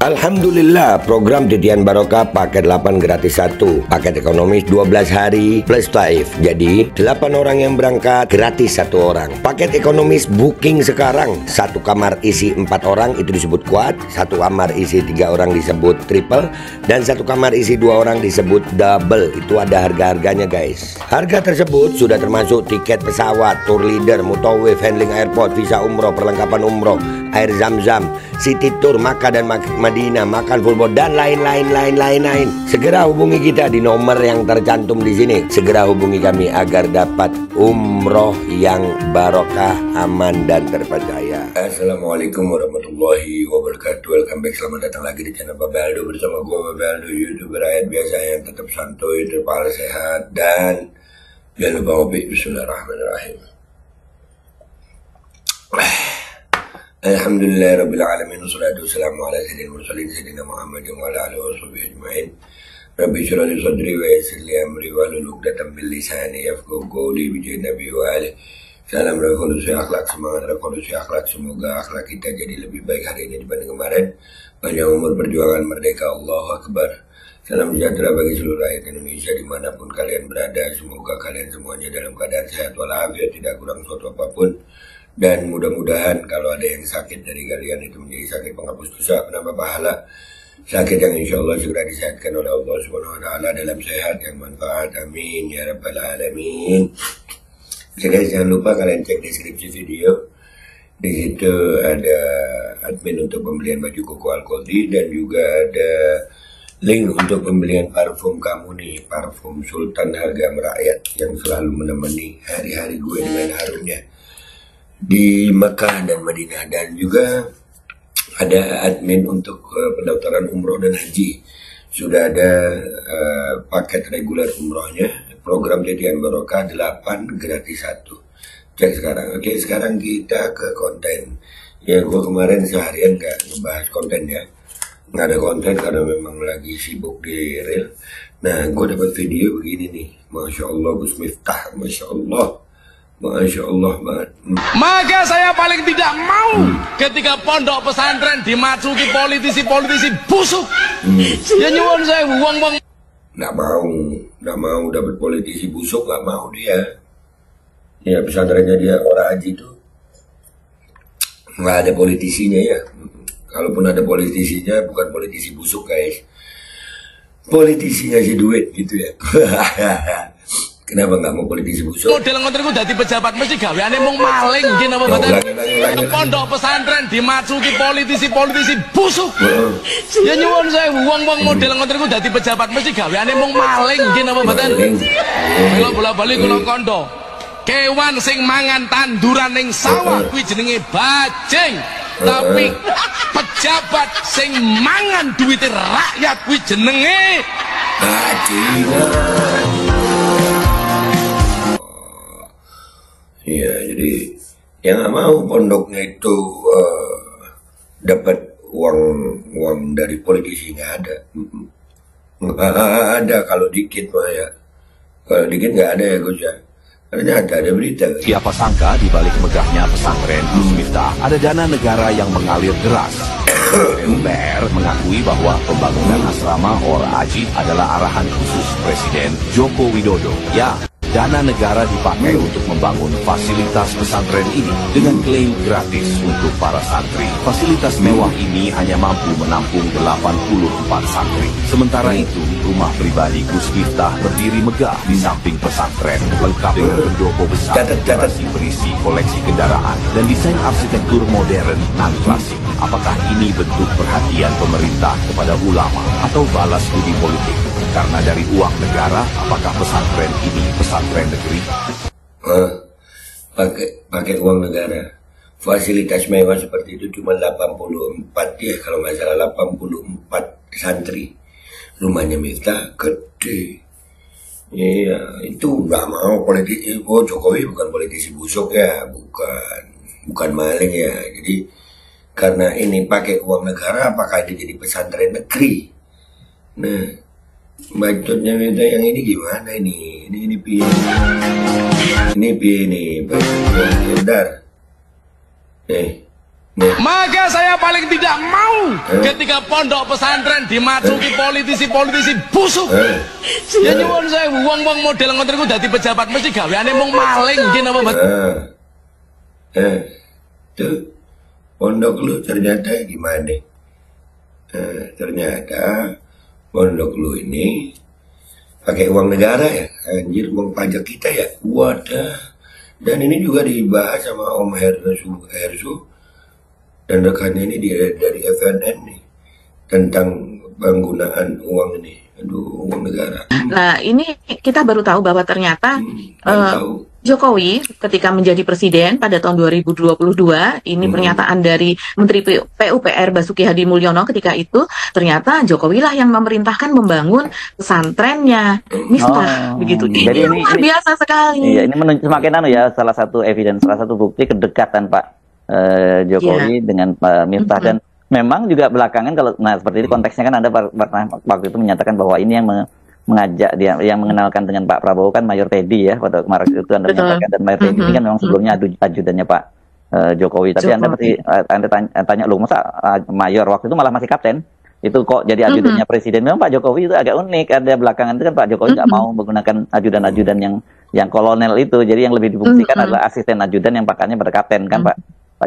Alhamdulillah, program Titian Barokah paket 8 gratis 1, paket ekonomis 12 hari plus taif. Jadi 8 orang yang berangkat gratis 1 orang. Paket ekonomis booking sekarang, 1 kamar isi 4 orang itu disebut quad, 1 kamar isi 3 orang disebut triple, dan 1 kamar isi 2 orang disebut double. Itu ada harga-harganya guys. Harga tersebut sudah termasuk tiket pesawat, tour leader, mutawif, handling airport, visa umroh, perlengkapan umroh, air zam-zam, city tour, Makkah dan Madinah, makan full board, dan lain-lain. Segera hubungi kita di nomor yang tercantum di sini. Segera hubungi kami agar dapat umroh yang barokah, aman dan terpercaya. Assalamualaikum warahmatullahi wabarakatuh. Welcome back, selamat datang lagi di channel Babaldo bersama gue Babaldo, YouTuber rakyat biasa yang tetap santuy, terpala sehat, dan jangan lupa ngopi. Bismillahirrahmanirrahim. Alhamdulillah Rabbil Alamin, wassalatu wassalamu ala sayyidil mursalin sayyidina Muhammad wa ala alihi wa sahbihi ajma'in. Rabbi shrah li sadri wa yassir li amri wahlul 'uqdatam min lisani yafqahu qawli bi jahi nabi wa alihi. Salam revolusi akhlak, semangat revolusi akhlak. Semoga akhlak kita jadi lebih baik hari ini dibanding kemarin. Panjang umur perjuangan merdeka, Allahu Akbar. Salam sejahtera bagi seluruh rakyat Indonesia dimanapun kalian berada. Semoga kalian semuanya dalam keadaan sehat walafiat, tidak kurang suatu apapun. Dan mudah-mudahan kalau ada yang sakit dari kalian itu menjadi sakit penghapus dosa, penambah pahala, sakit yang insya Allah segera disehatkan oleh Allah Subhanahu Wa Taala dalam sehat yang manfaat. Amin ya Rabbal Alamin. Guys, jangan lupa kalian cek deskripsi video. Di situ ada admin untuk pembelian baju koko Alkoti, dan juga ada link untuk pembelian parfum kamu nih, parfum Sultan harga merakyat yang selalu menemani hari-hari gue dengan harumnya di Mekah dan Madinah. Dan juga ada admin untuk pendaftaran umroh dan haji. Sudah ada paket reguler umrohnya, program Titian Barokah 8 gratis 1. Cek sekarang. Oke, sekarang kita ke konten. Ya, gue kemarin seharian gak ngebahas konten ya, nggak ada konten karena memang lagi sibuk di reel. Nah, gue dapat video begini nih, Masya Allah Gus Miftah, Masya Allah banget. Maka saya paling tidak mau ketika pondok pesantren dimasuki politisi-politisi busuk. Ya nyuwun saya uang. Nggak mau dapat politisi busuk, nggak mau dia. Ya pesantrennya dia orang haji itu nggak ada politisinya ya. Kalaupun ada politisinya, bukan politisi busuk guys. Politisinya si duit gitu ya. Kenapa nggak mau politisi busuk? Model ngoten iku dadi pejabat mesti gaweane mung maling nggih napa mboten? Pondok pesantren dimasuki politisi-politisi busuk. Ya nyuwun saya wong-wong model ngoten iku dadi pejabat mesti gaweane mung maling nggih napa mboten? Kula bola-bali kula kandha. Kewan sing mangan tanduran ning sawah kuwi jenenge bajing. Tapi pejabat sing mangan duit rakyat kuwi jenenge bajingan. Iya, jadi yang nggak mau pondoknya itu dapat uang dari politisi, nggak ada. Nggak ada, kalau dikit mah ya. Kalau dikit nggak ada ya Gus ya. Ternyata ada berita. Siapa sangka di balik megahnya pesantren Gus Miftah ada dana negara yang mengalir deras. PUPR mengakui bahwa pembangunan asrama Or Ajib adalah arahan khusus Presiden Joko Widodo. Ya, dana negara dipakai untuk membangun fasilitas pesantren ini dengan klaim gratis untuk para santri. Fasilitas mewah ini hanya mampu menampung 84 santri. Sementara itu, rumah pribadi Gus Miftah berdiri megah di samping pesantren, lengkap dengan pendopo besar, garasi berisi koleksi kendaraan, dan desain arsitektur modern dan klasik. Apakah ini bentuk perhatian pemerintah kepada ulama atau balas budi politik? Karena dari uang negara, apakah pesantren ini pesantren negeri? Pakai uang negara. Fasilitas mewah seperti itu cuma 84 ya, kalau nggak salah 84 santri. Rumahnya Miftah gede. Iya, itu nggak mau politisi. Oh, Jokowi bukan politisi busuk ya, bukan maling ya. Jadi karena ini pakai uang negara, apakah ini jadi pesantren negeri? Nah, bacotnya kita yang ini gimana ini? Ini piye? Ini piye nih? Bentar. Maka saya paling tidak mau ketika pondok pesantren dimasuki politisi-politisi busuk. Ya nyuwun saya wong-wong model ngoten niku dadi pejabat mesti gaweane mung maling nggih napa mboten? Tuh pondok lu ternyata gimana? Ternyata pondok lu ini pakai uang negara ya, anjir, uang pajak kita ya. Wadah. Dan ini juga dibahas sama Om Hersu dan rekannya ini dari FNN nih tentang penggunaan uang ini. Aduh, uang negara. Nah, ini kita baru tahu bahwa ternyata Jokowi ketika menjadi presiden pada tahun 2022, ini pernyataan dari Menteri PUPR Basuki Hadi Mulyono ketika itu, ternyata Jokowi lah yang memerintahkan membangun pesantrennya Miftah, begitu. Jadi ini luar biasa sekali. Iya, ini semakin ya salah satu evidence, salah satu bukti kedekatan Pak Jokowi dengan Pak Miftah. Dan memang juga belakangan kalau seperti ini konteksnya kan ada waktu itu menyatakan bahwa ini yang mengajak dia, yang mengenalkan dengan Pak Prabowo kan Mayor Teddy ya, pada kemarin itu Anda menyatakan, dan Mayor Teddy ini kan memang sebelumnya ajudannya Pak Jokowi. Tapi Anda tanya loh, masa Mayor waktu itu malah masih kapten, itu kok jadi ajudannya presiden? Memang Pak Jokowi itu agak unik, ada belakangan itu kan Pak Jokowi nggak mau menggunakan ajudan-ajudan yang kolonel itu, jadi yang lebih dibuktikan adalah asisten ajudan yang pakainya pada kapten kan Pak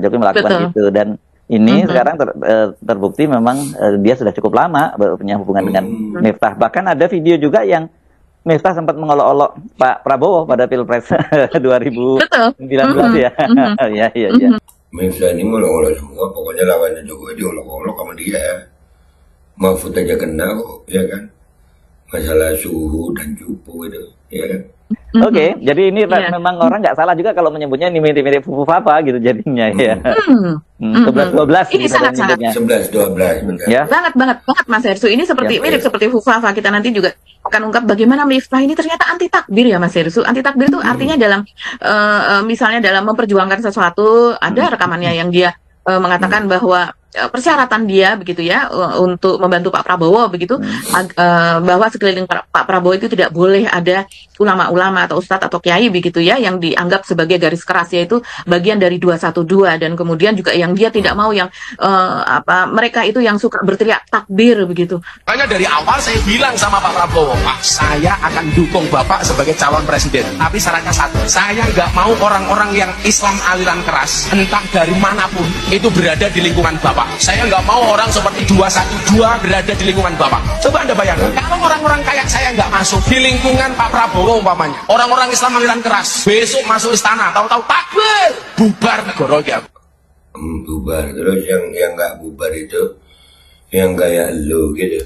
Jokowi melakukan itu. Dan ini sekarang terbukti memang dia sudah cukup lama punya hubungan dengan Miftah. Bahkan ada video juga yang Miftah sempat mengolok-olok Pak Prabowo pada Pilpres 2019 ya. Iya. Miftah ini ngolok-olok semua, pokoknya lawannya Jokowi diolok-olok sama dia. Mahfud aja kena kok, ya kan? Masalah suhu dan cupu itu, ya kan? Oke, jadi ini memang orang nggak salah juga kalau menyebutnya ini mirip-mirip Fufu Papa gitu jadinya ya. 11-12 ini sangat-sangat 11-12 ya. Banget Mas Hersu, ini seperti mirip seperti Fufu Papa. Kita nanti juga akan ungkap bagaimana Miftah ini ternyata anti takbir ya Mas Hersu. Anti takbir itu artinya dalam misalnya dalam memperjuangkan sesuatu, ada rekamannya yang dia mengatakan bahwa persyaratan dia begitu ya untuk membantu Pak Prabowo begitu, bahwa sekeliling Pak Prabowo itu tidak boleh ada ulama-ulama atau ustadz atau kiai begitu ya yang dianggap sebagai garis keras, yaitu bagian dari 212. Dan kemudian juga yang dia tidak mau yang mereka itu yang suka berteriak takbir begitu. Makanya dari awal saya bilang sama Pak Prabowo, Pak, saya akan dukung Bapak sebagai calon presiden, tapi syaratnya satu, saya nggak mau orang-orang yang Islam aliran keras entah dari manapun itu berada di lingkungan Bapak. Saya nggak mau orang seperti 212 berada di lingkungan Bapak. Coba Anda bayangkan, kalau orang-orang kayak saya nggak masuk di lingkungan Pak Prabowo umpamanya, orang-orang Islam aliran keras, besok masuk istana, tahu-tahu takbir, bubar negara ya. Bubar. Terus yang nggak bubar itu, yang kayak lu gitu,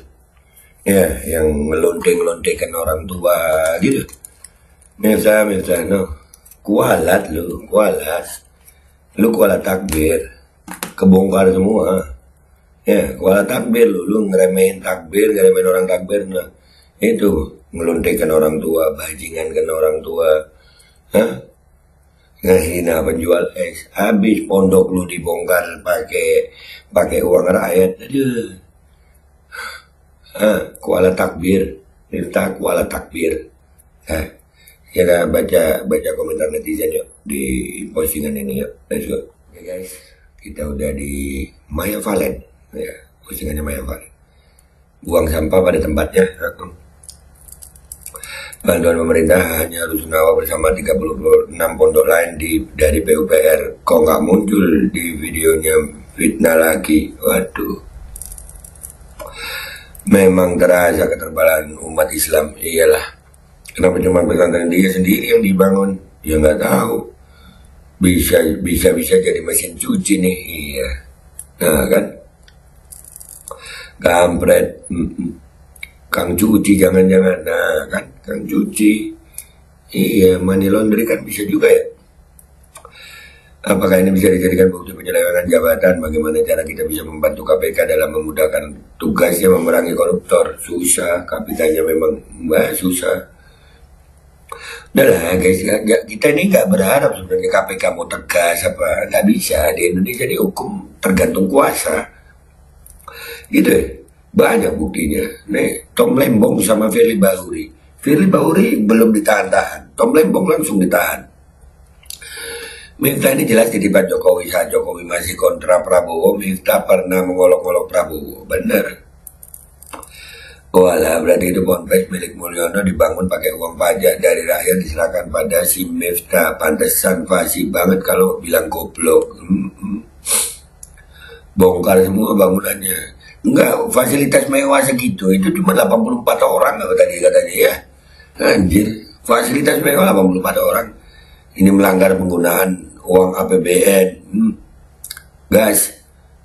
ya, yang ngelontek-lontekan orang tua gitu. Misalnya, no, kualat takbir. Kebongkar semua ya, kuala takbir lu ngeremehin takbir, ngeremehin orang takbir, nah itu ngelontekkan orang tua, bajingan orang tua, ngehina penjual es, habis pondok lu dibongkar pakai uang rakyat. Aduh, kuala takbir, minta kuala takbir. Kita baca komentar netizen yuk di postingan ini yuk. Let's go. Oke guys, kita udah di Maya Valen ya, postingannya Maya Valen. Buang sampah pada tempatnya. Bantuan pemerintah hanya Rusunawa bersama 36 pondok lain dari PUPR. Kok nggak muncul di videonya, fitnah lagi. Waduh, memang terasa keterbalan umat Islam. Iyalah, kenapa cuma pesantren dia sendiri yang dibangun? Ya nggak tahu. Bisa jadi mesin cuci nih, iya. Nah kan, kampret, Kang cuci jangan-jangan, nah kan, Kang cuci, iya, money laundry kan bisa juga ya. Apakah ini bisa dijadikan bukti penyelewengan jabatan? Bagaimana cara kita bisa membantu KPK dalam memudahkan tugasnya memerangi koruptor? Susah, kapitanya memang susah. Udah lah guys, kita ini nggak berharap sebenarnya KPK mau tegas apa, nggak bisa. Di Indonesia ini hukum tergantung kuasa gitu ya. Banyak buktinya nih, Tom Lembong sama Firly Bahuri belum ditahan-tahan, Tom Lembong langsung ditahan. Miftah ini jelas titipan Jokowi. Saat Jokowi masih kontra Prabowo, Miftah pernah mengolok-olok Prabowo. Bener. Walah, berarti itu ponpes milik Mulyono dibangun pakai uang pajak dari rakyat diserahkan pada si Miftah. Pantesan fasih banget kalau bilang goblok. Bongkar semua bangunannya. Enggak, fasilitas mewah segitu. Itu cuma 84 orang tadi katanya ya. Anjir, fasilitas mewah 84 orang. Ini melanggar penggunaan uang APBN. Gas.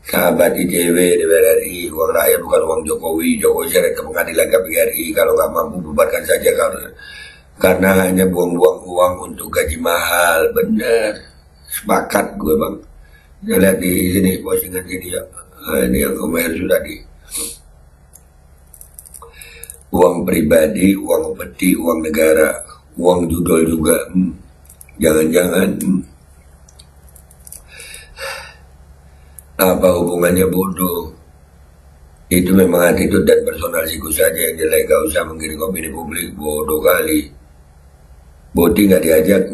Sahabat ICW, DPR RI, uang rakyat bukan uang Jokowi. Jokowi seret ke pengadilan KPRI. Kalau nggak mampu bubarkan saja karena hanya buang-buang uang untuk gaji mahal. Bener, sepakat gue bang. Saya lihat di sini postingan dia. Ini yang komentar sudah di uang pribadi, uang peti, uang negara, uang judul juga. Jangan-jangan. Apa hubungannya bodoh? Itu memang attitude dan personal sikus saja yang jelek. Gak usah menggiring opini publik. Bodoh kali. Boti gak diajak.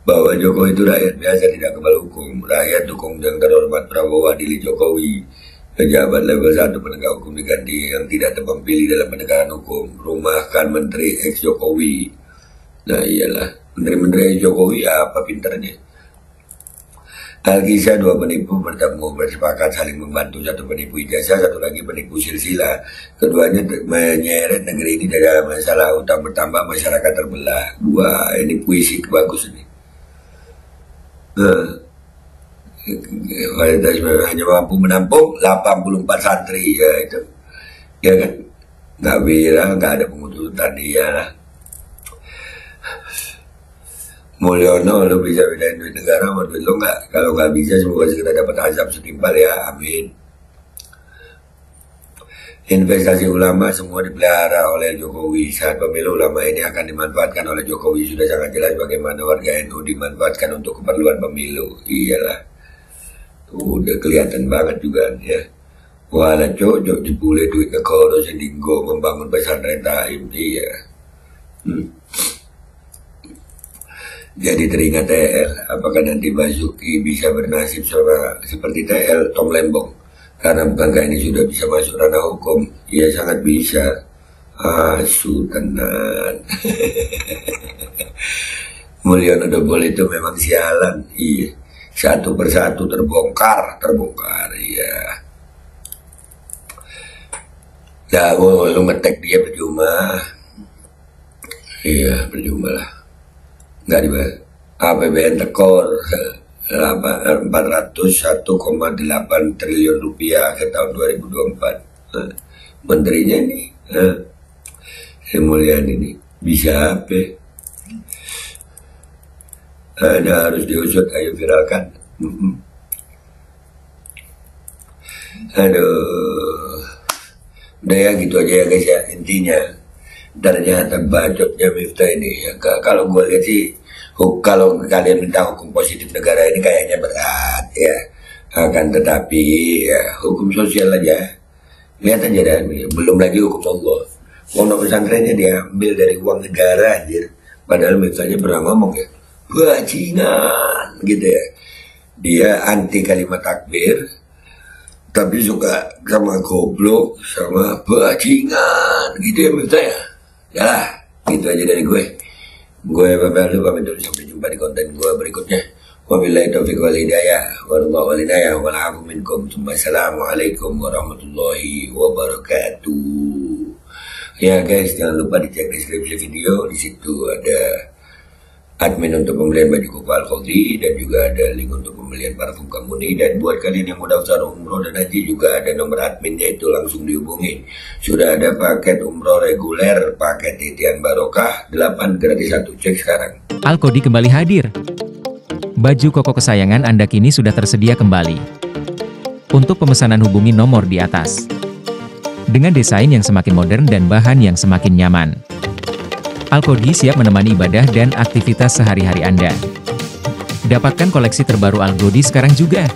Bahwa Jokowi itu rakyat biasa, tidak kebal hukum. Rakyat dukung yang terhormat Prabowo adili Jokowi. Pejabat level 1 penegak hukum diganti yang tidak tebang pilih dalam penegakan hukum. Rumahkan menteri ex Jokowi. Nah iyalah, menteri-menteri ex Jokowi apa pinternya. Alkisah, 2 penipu bertemu bersepakat saling membantu. 1 penipu ijazah, 1 lagi penipu silsilah. Keduanya menyeret negeri ini dalam masalah utang bertambah, masyarakat terbelah. Wah, ini puisi bagus ini. Kualitas hanya mampu menampung 84 santri ya itu, ya kan, nggak viral, nggak ada pengututan dia. Mulyono, lo bisa bedain duit negara sama duit lo nggak? Kalau nggak bisa, semoga kita dapat azab setimpal ya, amin. Investasi ulama semua dipelihara oleh Jokowi. Saat pemilu, ulama ini akan dimanfaatkan oleh Jokowi. Sudah sangat jelas bagaimana warga NU dimanfaatkan untuk keperluan pemilu. Iyalah, udah kelihatan banget juga ya. Walah cocok dibule duit negara sendinggo membangun pesantren Taim. Iya. Jadi teringat TL, apakah nanti Basuki bisa bernasib seperti TL Tom Lembong? Karena bukankah ini sudah bisa masuk ranah hukum? Ya sangat bisa. Asu tenan. Mulyono Dobol itu memang sialan. Iya. Satu persatu terbongkar ya. Ya, lu ngetek dia percuma. Iya, percuma lah. Nggak dibayar. APBN tekor 401,8 triliun rupiah ke tahun 2024. Menterinya ini, Sri Mulyani ini bisa apa? Ada harus diusut, ayo viralkan. Aduh, udah ya gitu aja ya guys ya, intinya ternyata bacotnya Miftah ini ya, kalau gue lihat sih, kalau kalian minta hukum positif negara ini kayaknya berat ya, akan tetapi ya, hukum sosial aja, lihat aja dah, belum lagi hukum Allah. Pondok pesantrennya diambil dari uang negara anjir, padahal Miftahnya pernah ngomong ya, bajingan gitu ya, dia anti kalimat takbir tapi suka sama goblok sama bajingan gitu ya Miftah ya. Yalah, gitu aja dari gue Bapak Lu, pamit dulu, sampai jumpa di konten gue berikutnya. Wabillahi taufiq wal hidayah, wallahu wal hidayah wal afu minkum. Assalamualaikum warahmatullahi wabarakatuh. Ya guys, jangan lupa dicek deskripsi video, di situ ada admin untuk pembelian baju koko Al-Khawdi dan juga ada link untuk pembelian parfum Kamuni. Dan buat kalian yang mau daftar umroh dan haji juga ada nomor adminnya, itu langsung dihubungi. Sudah ada paket umroh reguler, paket titian barokah 8 gratis 1, cek sekarang. Al-Khawdi kembali hadir. Baju koko kesayangan Anda kini sudah tersedia kembali. Untuk pemesanan hubungi nomor di atas. Dengan desain yang semakin modern dan bahan yang semakin nyaman, Al-Khawdi siap menemani ibadah dan aktivitas sehari-hari Anda. Dapatkan koleksi terbaru Al-Khawdi sekarang juga.